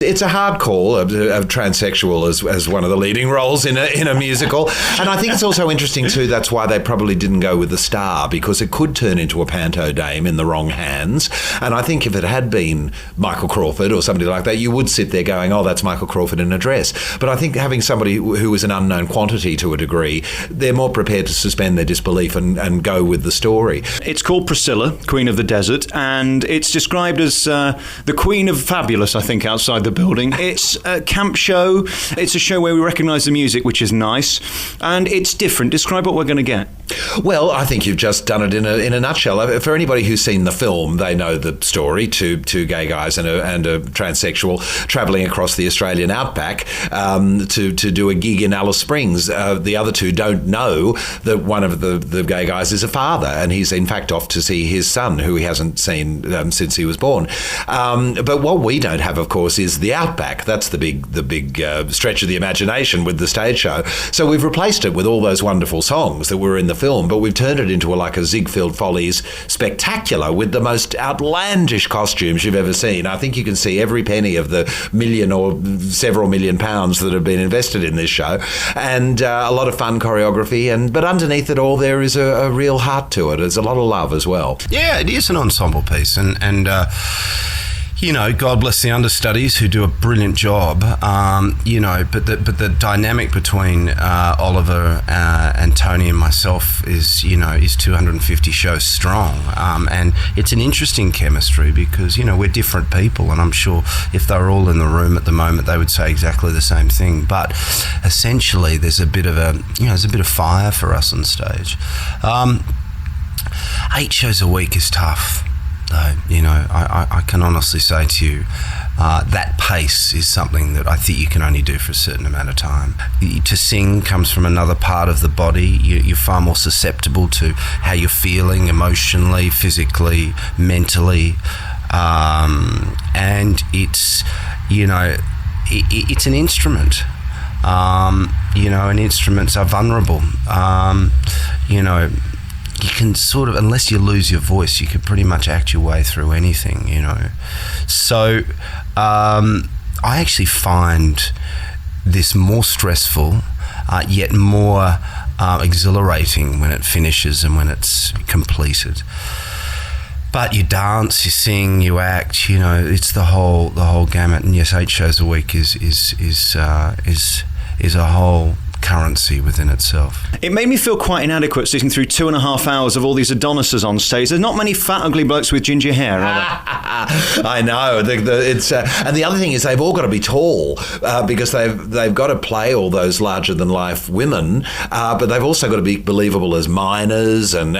It's a hard call of transsexual as one of the leading roles in a musical. And I think it's also interesting too, that's why they probably didn't go with the star, because it could turn into a panto dame in the wrong hands. And I think if it had been Michael Crawford or somebody like that, you would sit there going, oh, that's Michael Crawford in a dress. But I think having somebody who is an unknown quantity to a degree, they're more prepared to suspend their disbelief and go with the story. It's called Priscilla, Queen of the Desert, and it's described as the Queen of Fabulous, I think, outside the building. It's a camp show. It's a show where we recognise the music, which is nice, and it's different. Describe what we're going to get. Well, I think you've just done it in a nutshell. For anybody who's seen the film, they know the story: two gay guys and a transsexual travelling across the Australian outback to do a gig in Alice Springs. The other two don't know that one of the gay guys is a father, and he's in fact off to see his son, who he hasn't seen since he was born. But what we don't have, of course, is the outback. That's the big stretch of the imagination with the stage show. So we've replaced it with all those wonderful songs that were in the film, but we've turned it into a Ziegfeld Follies spectacular with the most outlandish costumes you've ever seen. I think you can see every penny of the million or several million pounds that have been invested in this show, and a lot of fun choreography. But underneath it all, there is a real heart to it. There's a lot of love as well. Yeah, it is an ensemble piece, and you know, God bless the understudies who do a brilliant job. You know, but the dynamic between Oliver and Tony and myself is 250 shows strong, and it's an interesting chemistry because we're different people, and I'm sure if they were all in the room at the moment, they would say exactly the same thing. But essentially, there's a bit of fire for us on stage. 8 shows a week is tough. I can honestly say to you, that pace is something that I think you can only do for a certain amount of time. To sing comes from another part of the body. You're far more susceptible to how you're feeling emotionally, physically, mentally, and it's it's an instrument. And instruments are vulnerable. You can sort of, unless you lose your voice, you can pretty much act your way through anything, So I actually find this more stressful, yet more exhilarating when it finishes and when it's completed. But you dance, you sing, you act, it's the whole gamut. And yes, 8 shows a week is a whole currency within itself. It made me feel quite inadequate sitting through 2.5 hours of all these Adonises on stage. There's not many fat, ugly blokes with ginger hair, are there? I know. It's and the other thing is they've all got to be tall because they've got to play all those larger-than-life women, but they've also got to be believable as miners and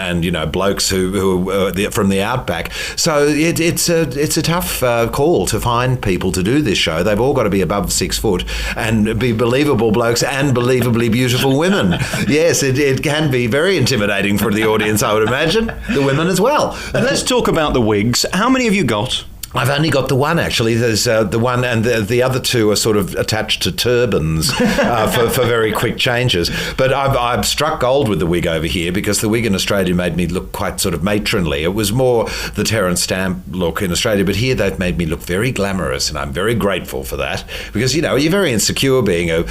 blokes who are from the outback. So it's a tough call to find people to do this show. They've all got to be above 6 foot and be believable blokes and believable beautiful women. Yes, it can be very intimidating for the audience, I would imagine. The women as well. Let's talk about the wigs. How many have you got? I've only got the one, actually. There's the one, and the other two are sort of attached to turbans for very quick changes. But I've struck gold with the wig over here because the wig in Australia made me look quite sort of matronly. It was more the Terence Stamp look in Australia, but here they've made me look very glamorous, and I'm very grateful for that because, you're very insecure being a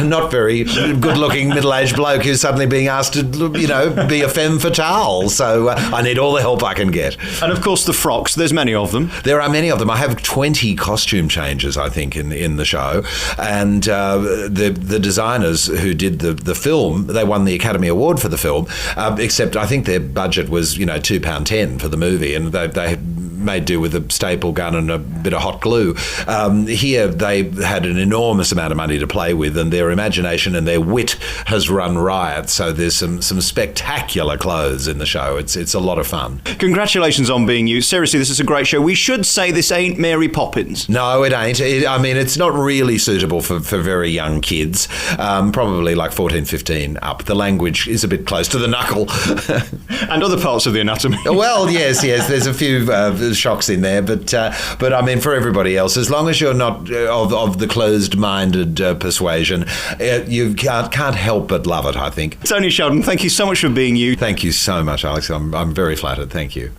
not very good-looking middle-aged bloke who's suddenly being asked to, be a femme fatale. So I need all the help I can get. And, of course, the frocks. There's many of them. There are many of them. I have 20 costume changes, I think, in the show. And the designers who did the film, they won the Academy Award for the film, except I think their budget was, £2.10 for the movie, and they made do with a staple gun and a bit of hot glue. Here they had an enormous amount of money to play with, and their imagination and their wit has run riot. So there's some spectacular clothes in the show. It's a lot of fun. Congratulations on being you. Seriously, this is a great show. We should say this ain't Mary Poppins. No, it ain't. It's not really suitable for very young kids. Probably like 14, 15 up. The language is a bit close to the knuckle. And other parts of the anatomy. Well, yes. There's a few shocks in there, but for everybody else, as long as you're not of the closed-minded persuasion, you can't help but love it, I think. Tony Sheldon, thank you so much for being you. Thank you so much, Alex. I'm very flattered. Thank you.